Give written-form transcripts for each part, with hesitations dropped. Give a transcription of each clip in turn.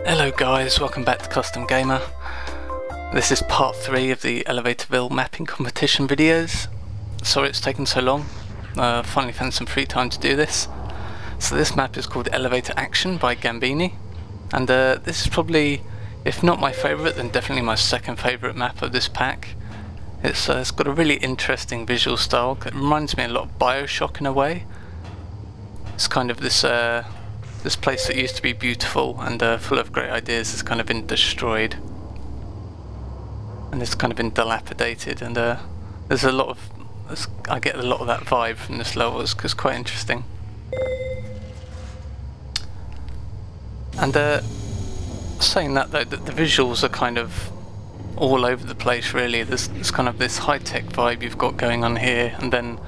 Hello guys, welcome back to Custom Gamer. This is part 3 of the ElevatorVille mapping competition videos. Sorry it's taken so long, finally found some free time to do this. So this map is called Elevator Action by Gambini, and this is probably, if not my favourite, then definitely my second favourite map of this pack. It's got a really interesting visual style. It reminds me a lot of Bioshock in a way. It's kind of this this place that used to be beautiful and full of great ideas has kind of been destroyed, and it's kind of been dilapidated, and there's a lot of, I get a lot of that vibe from this level. It's quite interesting. And saying that though, the visuals are kind of all over the place really. There's kind of this high-tech vibe you've got going on here, and then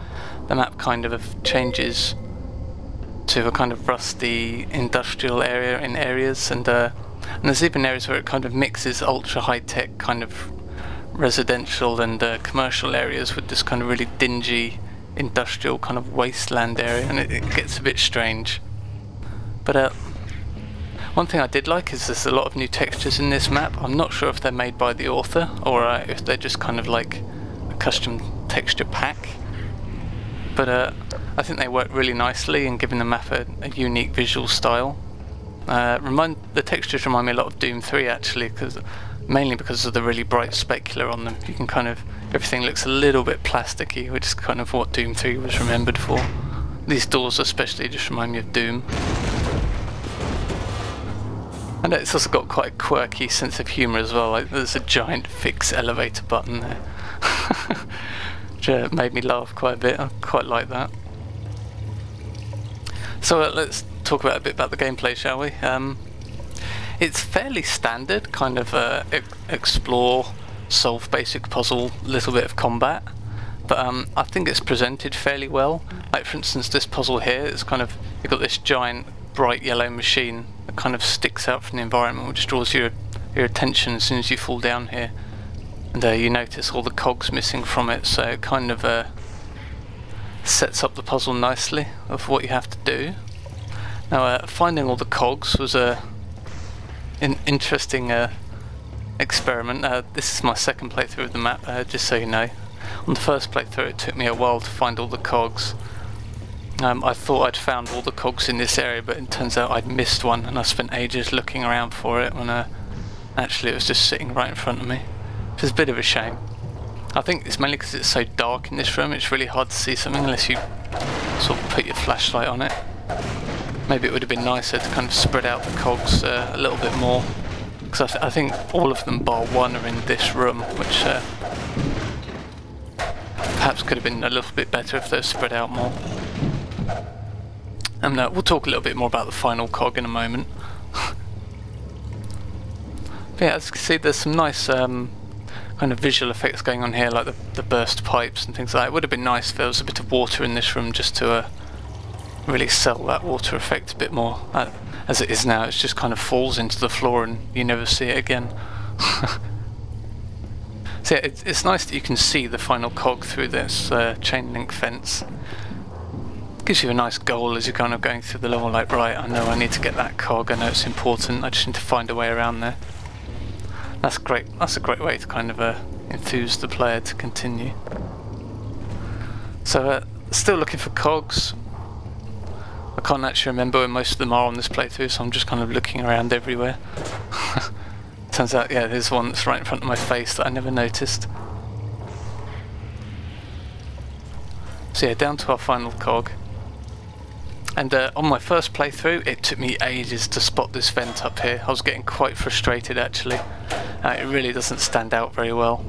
the map kind of changes to a kind of rusty industrial area in areas, and there's even areas where it kind of mixes ultra high-tech kind of residential and commercial areas with this kind of really dingy industrial kind of wasteland area, and it gets a bit strange. But one thing I did like is there's a lot of new textures in this map. I'm not sure if they're made by the author or if they're just kind of like a custom texture pack, but I think they work really nicely in giving the map a unique visual style. The textures remind me a lot of Doom 3 actually, mainly because of the really bright specular on them. You can kind of, everything looks a little bit plasticky, which is kind of what Doom 3 was remembered for. These doors especially just remind me of Doom. And it's also got quite a quirky sense of humour as well. Like there's a giant fix elevator button there, which made me laugh quite a bit. I quite like that. So let's talk a bit about the gameplay, shall we? It's fairly standard, kind of explore, solve basic puzzle, little bit of combat, but I think it's presented fairly well. Like for instance this puzzle here, it's kind of, you've got this giant bright yellow machine that kind of sticks out from the environment, which draws your attention as soon as you fall down here, and you notice all the cogs missing from it, so it kind of sets up the puzzle nicely of what you have to do. Now finding all the cogs was an interesting experiment. This is my second playthrough of the map, just so you know. On the first playthrough it took me a while to find all the cogs. I thought I'd found all the cogs in this area, but it turns out I'd missed one, and I spent ages looking around for it when actually it was just sitting right in front of me, which is a bit of a shame. I think it's mainly because it's so dark in this room, it's really hard to see something unless you sort of put your flashlight on it. Maybe it would have been nicer to kind of spread out the cogs a little bit more, because I think all of them bar one are in this room, which perhaps could have been a little bit better if they're spread out more. And we'll talk a little bit more about the final cog in a moment. But yeah, as you can see, there's some nice kind of visual effects going on here, like the burst pipes and things like that. It would have been nice if there was a bit of water in this room just to really sell that water effect a bit more. As it is now, it just kind of falls into the floor and you never see it again. So yeah, it's nice that you can see the final cog through this chain link fence. Gives you a nice goal as you're kind of going through the level, like, right, I know I need to get that cog, I know it's important, I just need to find a way around there. That's great. That's a great way to kind of enthuse the player to continue. So still looking for cogs. I can't actually remember where most of them are on this playthrough, so I'm just kind of looking around everywhere. Turns out, yeah, there's one that's right in front of my face that I never noticed. So yeah, down to our final cog. And on my first playthrough it took me ages to spot this vent up here. I was getting quite frustrated actually. It really doesn't stand out very well.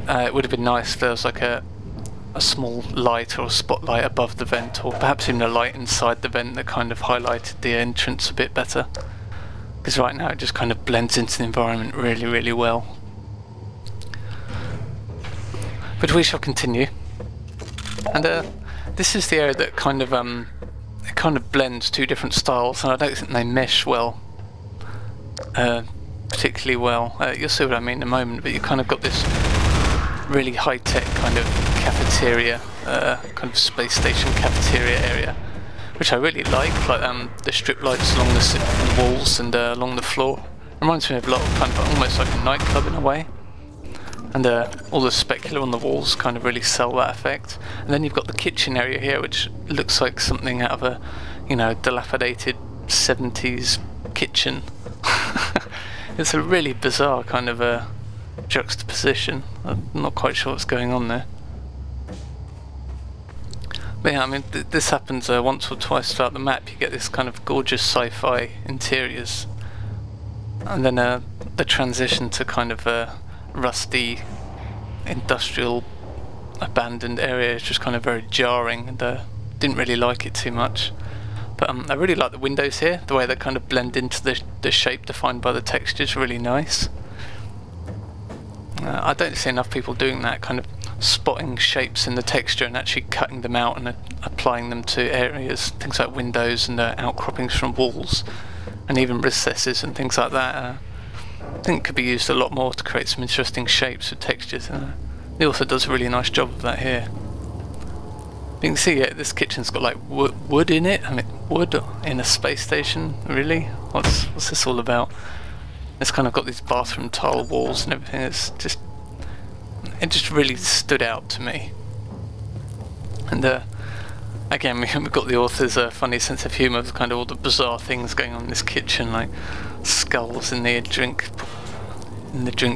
It would have been nice if there was like a small light or a spotlight above the vent, or perhaps even a light inside the vent that kind of highlighted the entrance a bit better. Because right now it just kind of blends into the environment really, really well. But we shall continue. And this is the area that kind of it kind of blends two different styles, and I don't think they mesh well, particularly well. You'll see what I mean in a moment. But you kind of got this really high-tech kind of cafeteria, kind of space station cafeteria area, which I really like the strip lights along the walls and along the floor. Reminds me of a lot of kind of almost like a nightclub in a way. And all the specular on the walls kind of really sell that effect. And then you've got the kitchen area here, which looks like something out of a, you know, dilapidated 70s kitchen. It's a really bizarre kind of a juxtaposition. I'm not quite sure what's going on there. But yeah, I mean, this happens once or twice throughout the map. You get this kind of gorgeous sci-fi interiors, and then the transition to kind of a rusty, industrial, abandoned area is just kind of very jarring, and didn't really like it too much. But I really like the windows here. The way they kind of blend into the shape defined by the texture is really nice. I don't see enough people doing that, kind of spotting shapes in the texture and actually cutting them out and applying them to areas, things like windows and outcroppings from walls, and even recesses and things like that. I think it could be used a lot more to create some interesting shapes with textures. The author does a really nice job of that here. You can see this kitchen's got like wood in it. I mean, wood in a space station, really? What's this all about? It's kind of got these bathroom tile walls and everything. It just really stood out to me. And again, we've got the author's funny sense of humour with kind of all the bizarre things going on in this kitchen, like skulls in the drink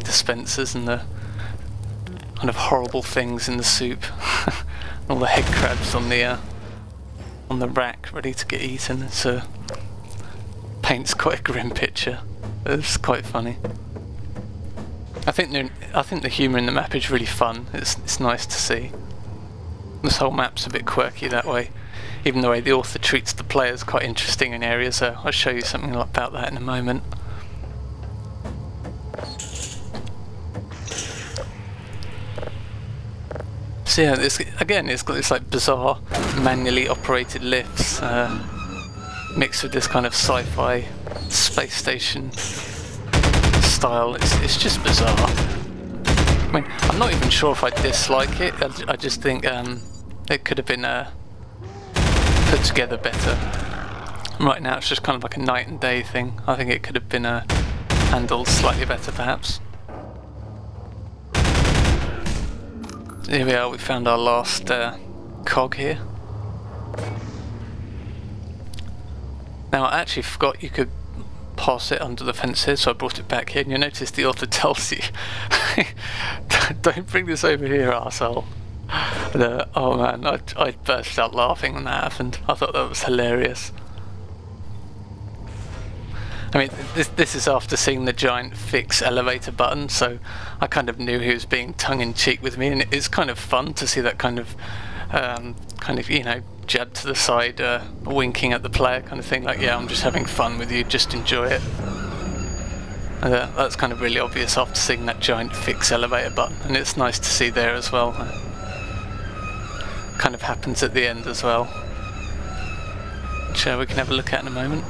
dispensers and the kind of horrible things in the soup, and all the head crabs on the rack ready to get eaten. It paints quite a grim picture. It's quite funny. I think the humour in the map is really fun. It's nice to see. This whole map's a bit quirky that way, even the way the author treats the players quite interesting in areas. I'll show you something about that in a moment. So yeah, it's got this like bizarre manually operated lifts mixed with this kind of sci-fi space station style. It's just bizarre. I mean, I'm not even sure if I dislike it. I just think it could have been put together better. Right now it's just kind of like a night and day thing. I think it could have been handled slightly better perhaps. Here we are, we found our last cog here. Now I actually forgot you could pass it under the fence here, so I brought it back here, and you'll notice the author tells you don't bring this over here, arsehole. Oh man, I burst out laughing when that happened. I thought that was hilarious. I mean, this is after seeing the giant fix elevator button, so I kind of knew he was being tongue-in-cheek with me, and it's kind of fun to see that kind of you know, jab to the side, winking at the player kind of thing, like, yeah, I'm just having fun with you, just enjoy it. And that's kind of really obvious after seeing that giant fix elevator button, and it's nice to see there as well. Kind of happens at the end as well, which we can have a look at in a moment.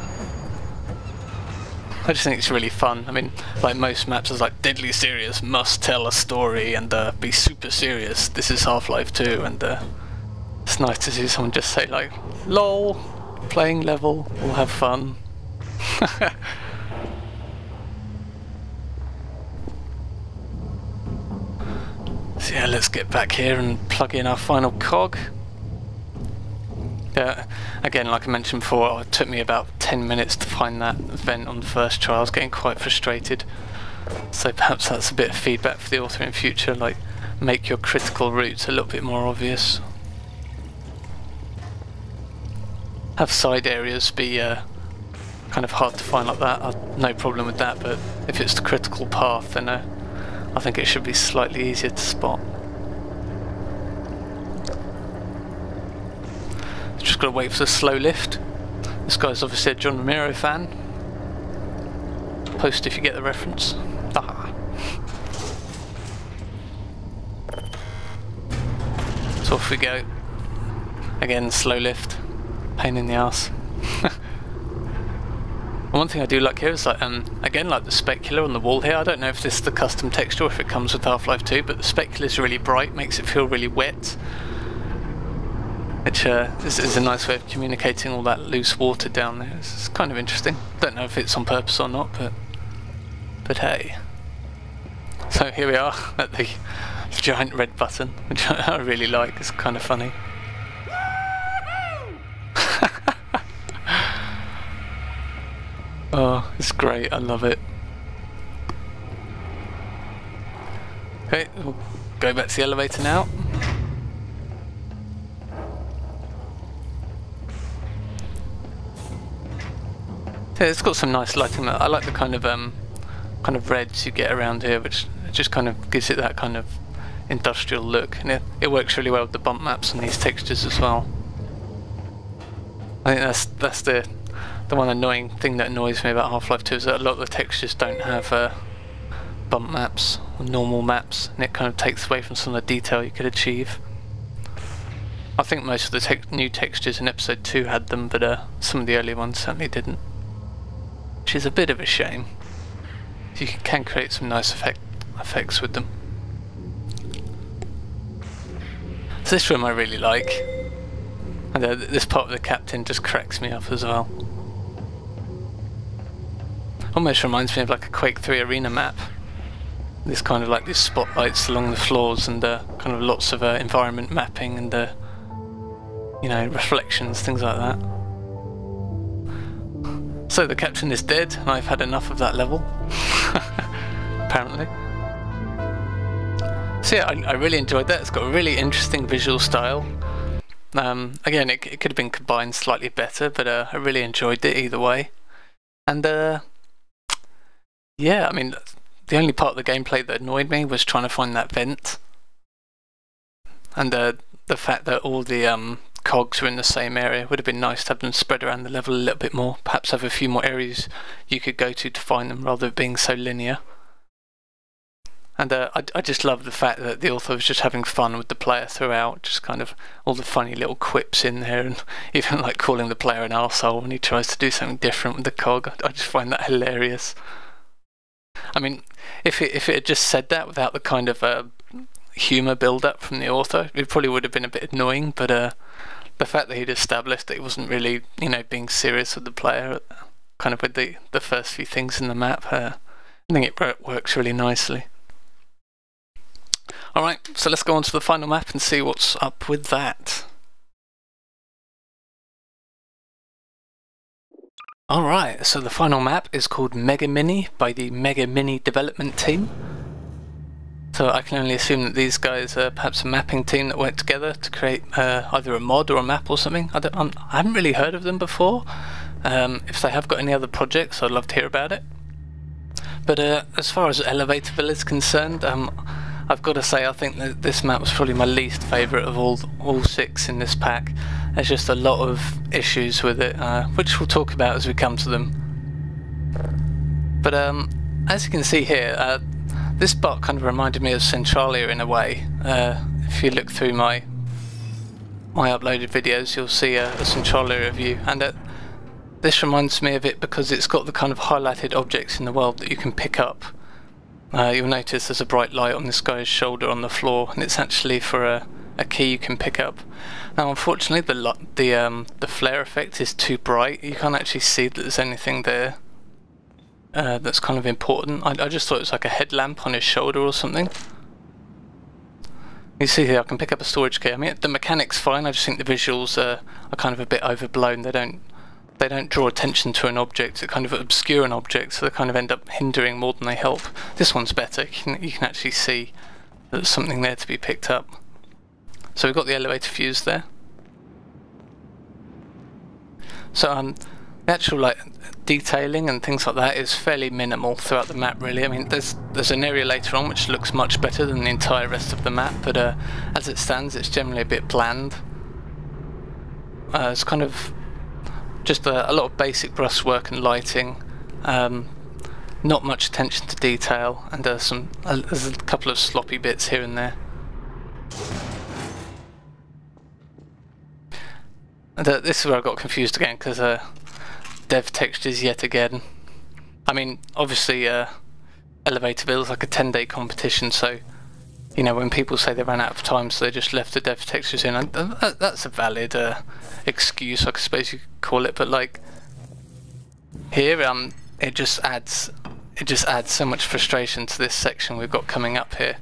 I just think it's really fun. I mean, like most maps, it's like deadly serious, must tell a story, and be super serious. This is Half-Life 2, and it's nice to see someone just say like, lol, playing level, we'll have fun. So yeah, let's get back here and plug in our final cog. Yeah, again, like I mentioned before, it took me about 10 minutes to find that vent on the first try. I was getting quite frustrated. So perhaps that's a bit of feedback for the author in future, like make your critical routes a little bit more obvious. Have side areas be kind of hard to find like that. No problem with that, but if it's the critical path, then I think it should be slightly easier to spot. Just got to wait for the slow lift. This guy's obviously a John Romero fan. Post if you get the reference. Ah. So off we go. Again, slow lift. Pain in the ass. One thing I do like here is like, again, like the specular on the wall here. I don't know if this is the custom texture or if it comes with Half-Life 2, but the specular is really bright, makes it feel really wet. which is a nice way of communicating all that loose water down there. It's kind of interesting. Don't know if it's on purpose or not, but hey. So here we are at the giant red button, which I really like. It's kind of funny. Oh, it's great. I love it. Okay, we'll go back to the elevator now. Yeah, it's got some nice lighting. I like the kind of reds you get around here, which just kind of gives it that kind of industrial look, and it works really well with the bump maps and these textures as well. I think that's the one annoying thing that annoys me about Half-Life 2 is that a lot of the textures don't have bump maps or normal maps, and it kind of takes away from some of the detail you could achieve. I think most of the new textures in episode 2 had them, but some of the early ones certainly didn't, which is a bit of a shame. You can create some nice effects with them. So this room I really like, and this part of the captain just cracks me up as well. Almost reminds me of like a Quake 3 arena map. This kind of like these spotlights along the floors and kind of lots of environment mapping and you know, reflections, things like that. So the captain is dead, and I've had enough of that level, apparently. So yeah, I really enjoyed that. It's got a really interesting visual style. Again, it could have been combined slightly better, but I really enjoyed it either way. And yeah, I mean, the only part of the gameplay that annoyed me was trying to find that vent, and the fact that all the cogs were in the same area. Would have been nice to have them spread around the level a little bit more. Perhaps have a few more areas you could go to find them, rather than being so linear. And I just love the fact that the author was just having fun with the player throughout, just kind of all the funny little quips in there, and even like calling the player an arsehole when he tries to do something different with the cog. I just find that hilarious. I mean, if it had just said that without the kind of humour build-up from the author, it probably would have been a bit annoying, but the fact that he'd established that he wasn't really, you know, being serious with the player, kind of with the first few things in the map, I think it works really nicely. Alright, so let's go on to the final map and see what's up with that. Alright, so the final map is called megaMini by the megaMini development team. So I can only assume that these guys are perhaps a mapping team that worked together to create either a mod or a map or something. I haven't really heard of them before. If they have got any other projects, I'd love to hear about it. But as far as ElevatorVille is concerned, I've got to say I think that this map was probably my least favourite of all 6 in this pack. There's just a lot of issues with it, which we'll talk about as we come to them. But as you can see here, this spot kind of reminded me of Centralia in a way. If you look through my uploaded videos, you'll see a Centralia review, and this reminds me of it because it's got the kind of highlighted objects in the world that you can pick up. You'll notice there's a bright light on this guy's shoulder on the floor, and it's actually for a key you can pick up. Now unfortunately the flare effect is too bright. You can't actually see that there's anything there that's kind of important. I just thought it was like a headlamp on his shoulder or something. You see here I can pick up a storage key. I mean, the mechanic's fine, I just think the visuals are kind of a bit overblown. They don't draw attention to an object, they kind of obscure an object, so they kind of end up hindering more than they help. This one's better, you can actually see that there's something there to be picked up. So we've got the elevator fuse there. So the actual like detailing and things like that is fairly minimal throughout the map really. I mean there's an area later on which looks much better than the entire rest of the map, but as it stands it's generally a bit bland. It's kind of just a lot of basic brushwork and lighting, not much attention to detail, and there's a couple of sloppy bits here and there. And this is where I got confused again, because dev textures yet again. I mean, obviously ElevatorVille is like a 10-day competition, so you know, when people say they ran out of time so they just left the dev textures in, that's a valid excuse, I suppose you could call it, but like here it just adds so much frustration to this section we've got coming up here.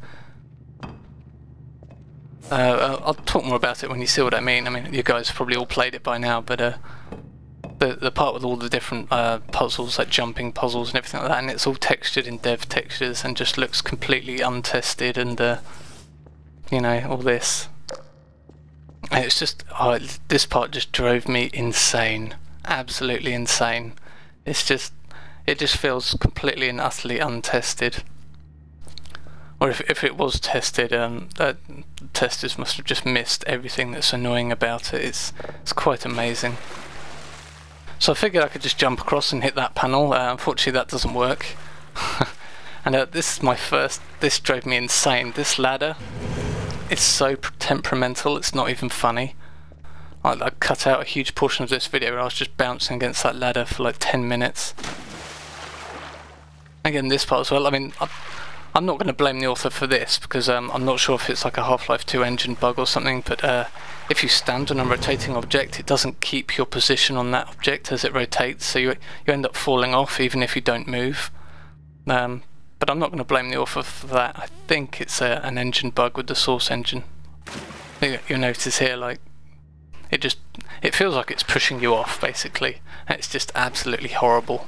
I'll talk more about it when you see what I mean. I mean, you guys have probably all played it by now, but the part with all the different puzzles, like jumping puzzles and everything like that, and it's all textured in dev textures and just looks completely untested, and you know, all this. And it's just, this part just drove me insane, absolutely insane. It's just, it just feels completely and utterly untested. Or if it was tested, the testers must have just missed everything that's annoying about it. It's quite amazing. So I figured I could just jump across and hit that panel. Unfortunately that doesn't work. And this is my first, this drove me insane. This ladder, it's so temperamental, it's not even funny. I cut out a huge portion of this video where I was just bouncing against that ladder for like 10 minutes. Again, this part as well, I mean, I'm not going to blame the author for this, because I'm not sure if it's like a Half-Life 2 engine bug or something, but if you stand on a rotating object, it doesn't keep your position on that object as it rotates, so you end up falling off even if you don't move. But I'm not going to blame the author for that. I think it's an engine bug with the source engine. You'll notice here, like, it feels like it's pushing you off, basically, and it's just absolutely horrible.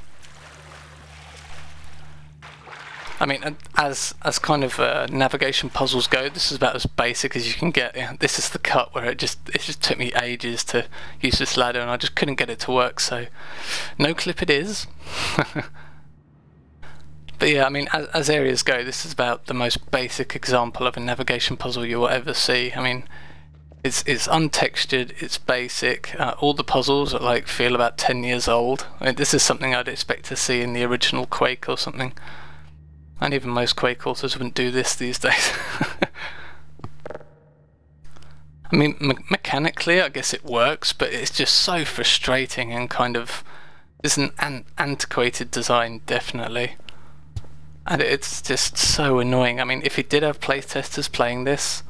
I mean, as kind of navigation puzzles go, this is about as basic as you can get. Yeah, this is the cut where it just took me ages to use this ladder, and I just couldn't get it to work. So, no clip it is. But yeah, I mean, as areas go, this is about the most basic example of a navigation puzzle you will ever see. I mean, it's untextured, it's basic. All the puzzles like feel about 10 years old. I mean, this is something I'd expect to see in the original Quake or something. And even most Quake authors wouldn't do this these days. I mean, mechanically, I guess it works, but it's just so frustrating and kind of... It's an antiquated design, definitely. And it's just so annoying. I mean, if it did have playtesters playing this,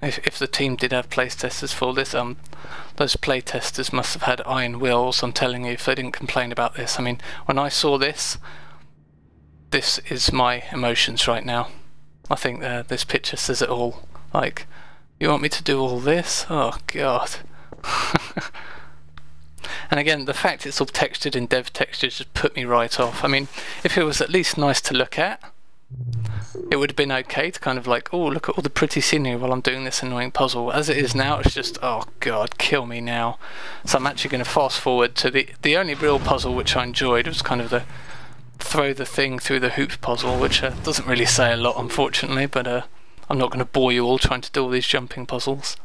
if the team did have playtesters for this, those playtesters must have had iron wills, I'm telling you, if they didn't complain about this. I mean, when I saw this... This is my emotions right now. I think this picture says it all. Like, you want me to do all this? Oh god. And again, the fact it's all textured in dev textures just put me right off. I mean, if it was at least nice to look at, it would have been okay to kind of like, oh, look at all the pretty scenery while I'm doing this annoying puzzle. As it is now, it's just, oh god, kill me now. So I'm actually going to fast forward to the only real puzzle which I enjoyed. Was kind of the throw the thing through the hoop puzzle, which doesn't really say a lot, unfortunately, but I'm not going to bore you all trying to do all these jumping puzzles.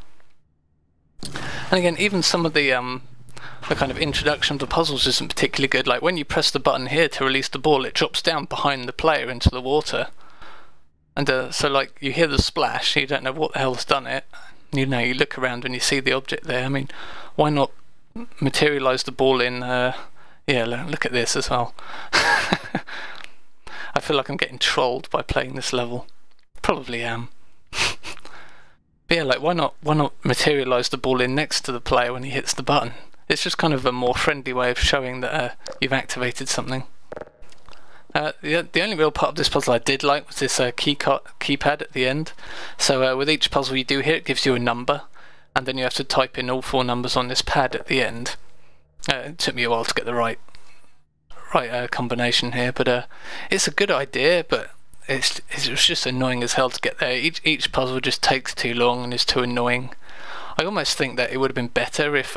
And again, even some of the kind of introduction to puzzles isn't particularly good. Like when you press the button here to release the ball, it drops down behind the player into the water, and so like you hear the splash, you don't know what the hell's done it. You know, you look around and you see the object there. I mean, why not materialize the ball in yeah, look at this as well. I feel like I'm getting trolled by playing this level. Probably am. But yeah, like why not materialise the ball in next to the player when he hits the button? It's just kind of a more friendly way of showing that you've activated something. The only real part of this puzzle I did like was this keypad at the end. So with each puzzle you do here, it gives you a number, and then you have to type in all 4 numbers on this pad at the end. It took me a while to get the right combination here, but it's a good idea, but it was just annoying as hell to get there. Each puzzle just takes too long and is too annoying. I almost think that it would have been better if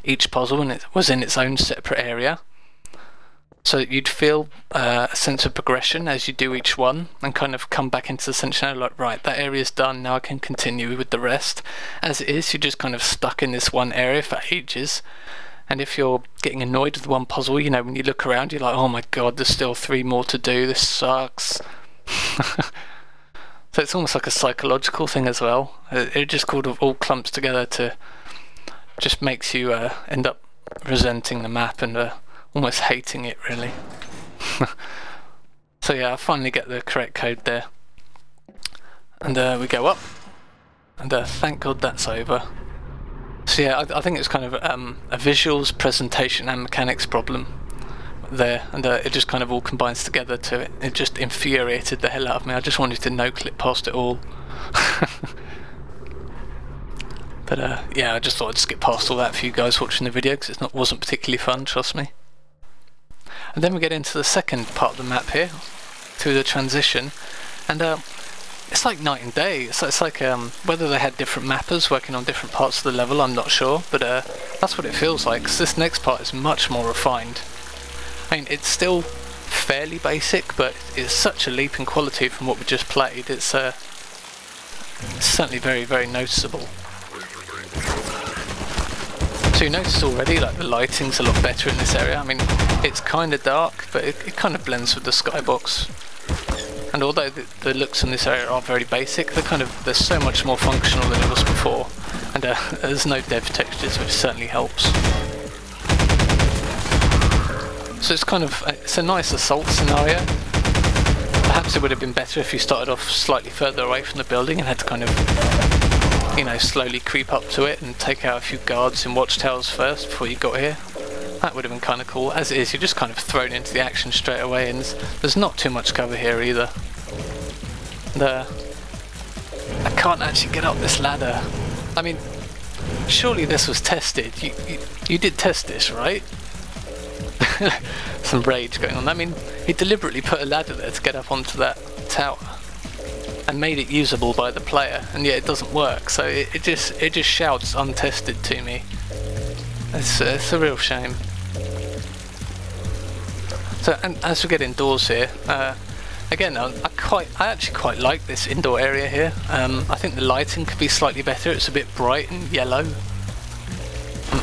each puzzle was in its own separate area, so that you'd feel a sense of progression as you do each one, and kind of come back into the center, like, right, that area's done, now I can continue with the rest. As it is, you're just kind of stuck in this one area for ages. And if you're getting annoyed with one puzzle, you know, when you look around, you're like, oh my god, there's still 3 more to do, this sucks. So it's almost like a psychological thing as well. It just all clumps together to just makes you end up resenting the map and almost hating it, really. So yeah, I finally get the correct code there. and we go up, and thank God that's over. So yeah, I think it's kind of a visuals, presentation and mechanics problem there, and it just kind of all combines together to it just infuriated the hell out of me. I just wanted to no-clip past it all. But yeah, I just thought I'd skip past all that for you guys watching the video, because it wasn't particularly fun, trust me. And then we get into the second part of the map here, through the transition, and it's like night and day. It's like whether they had different mappers working on different parts of the level, I'm not sure, but that's what it feels like, because this next part is much more refined. I mean, it's still fairly basic, but it's such a leap in quality from what we just played. It's certainly very, very noticeable. So you notice already, like, the lighting's a lot better in this area. I mean, it's kind of dark, but it kind of blends with the skybox. And although the looks in this area are very basic, they're so much more functional than it was before. And there's no dev textures, which certainly helps. So it's a nice assault scenario. Perhaps it would have been better if you started off slightly further away from the building and had to kind of, you know, slowly creep up to it and take out a few guards and watchtowers first before you got here. That would have been kind of cool. As it is, you're just kind of thrown into the action straight away, and there's not too much cover here either. And, I can't actually get up this ladder. I mean, surely this was tested. You did test this, right? Some rage going on. I mean, he deliberately put a ladder there to get up onto that tower and made it usable by the player, and yet it doesn't work. So it just shouts untested to me. It's a real shame. So, and as we get indoors here, again, I actually quite like this indoor area here. I think the lighting could be slightly better. It's a bit bright and yellow.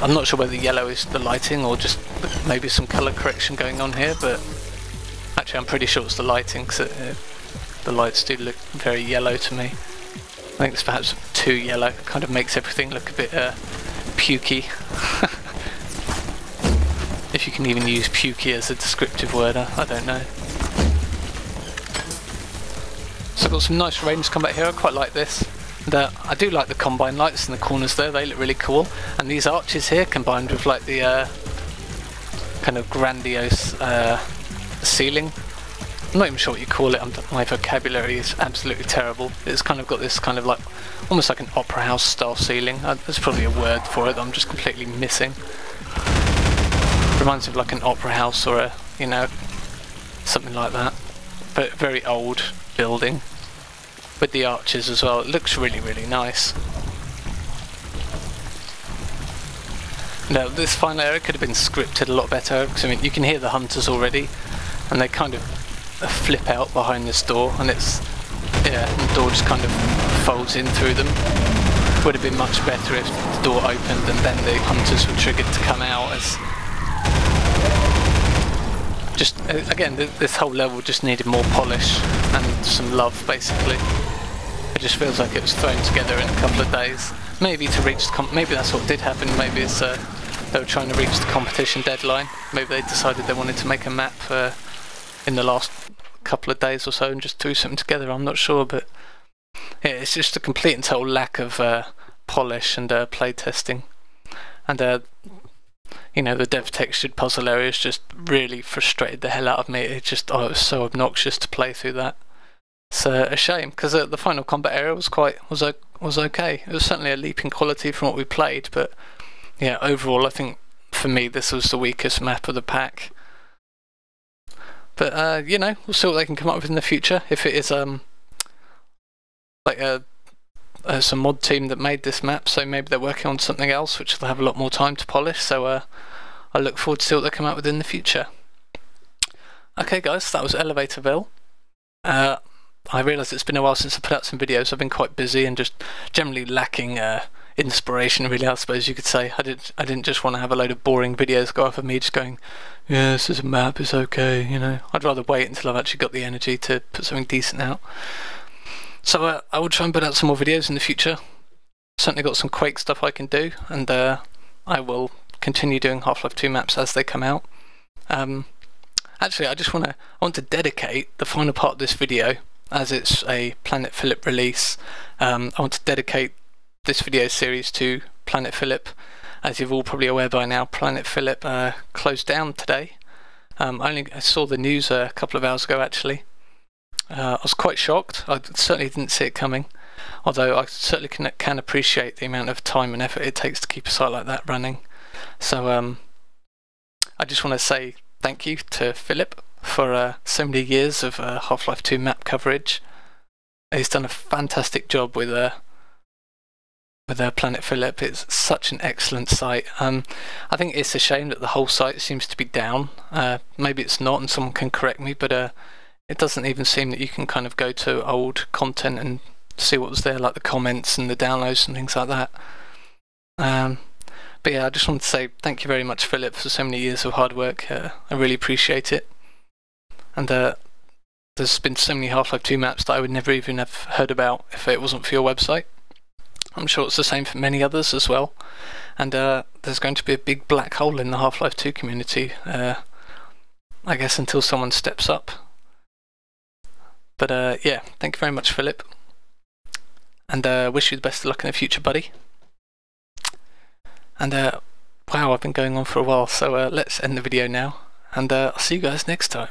I'm not sure whether yellow is the lighting or just maybe some colour correction going on here, but actually I'm pretty sure it's the lighting, because the lights do look very yellow to me. I think it's perhaps too yellow. It kind of makes everything look a bit pukey. If you can even use pukey as a descriptive word, I don't know. So I've got some nice range combat here. I quite like this. And, I do like the combine lights in the corners there, they look really cool. And these arches here, combined with like the kind of grandiose ceiling. I'm not even sure what you call it, my vocabulary is absolutely terrible. It's kind of got this kind of like, almost like an opera house style ceiling. There's probably a word for it that I'm just completely missing. Reminds me of like an opera house or a, you know, something like that. But very old building. With the arches as well, it looks really, really nice. Now, this final area could have been scripted a lot better, because I mean, you can hear the hunters already, and they kind of flip out behind this door, and it's, yeah, the door just kind of folds in through them. Would have been much better if the door opened and then the hunters were triggered to come out. As just again, this whole level just needed more polish and some love, basically. It just feels like it was thrown together in a couple of days. Maybe to reach the maybe that's what did happen. Maybe it's they were trying to reach the competition deadline. Maybe they decided they wanted to make a map in the last couple of days or so and just threw something together. I'm not sure, but yeah, it's just a complete and total lack of polish and play testing. And you know, the dev textured puzzle areas just really frustrated the hell out of me. It just, oh, it was so obnoxious to play through that. It's a shame, because the final combat area was okay. It was certainly a leap in quality from what we played, but yeah, overall I think for me this was the weakest map of the pack. But you know, we'll see what they can come up with in the future. If it is like some mod team that made this map, so maybe they're working on something else which they'll have a lot more time to polish, so I look forward to see what they come up with in the future. Okay guys, that was ElevatorVille. I realise it's been a while since I put out some videos. I've been quite busy and just generally lacking inspiration, really, I suppose you could say. I didn't just want to have a load of boring videos go off of me just going, yeah, this is a map, it's okay, you know. I'd rather wait until I've actually got the energy to put something decent out. So I will try and put out some more videos in the future. Certainly got some Quake stuff I can do, and I will continue doing Half-Life 2 maps as they come out. Actually, I want to dedicate the final part of this video as it's a Planet Phillip release, I want to dedicate this video series to Planet Phillip. As you're all probably aware by now, Planet Phillip closed down today. I saw the news a couple of hours ago actually. I was quite shocked. I certainly didn't see it coming, although I certainly can appreciate the amount of time and effort it takes to keep a site like that running. So I just want to say thank you to Phillip for so many years of Half-Life 2 map coverage. He's done a fantastic job with Planet Phillip. It's such an excellent site. I think it's a shame that the whole site seems to be down. Maybe it's not, and someone can correct me, but it doesn't even seem that you can kind of go to old content and see what was there, like the comments and the downloads and things like that. But yeah, I just want to say thank you very much, Phillip, for so many years of hard work. I really appreciate it. And there's been so many Half-Life 2 maps that I would never even have heard about if it wasn't for your website. I'm sure it's the same for many others as well. And there's going to be a big black hole in the Half-Life 2 community, I guess, until someone steps up. But yeah, thank you very much, Phillip. And wish you the best of luck in the future, buddy. And wow, I've been going on for a while, so let's end the video now. And I'll see you guys next time.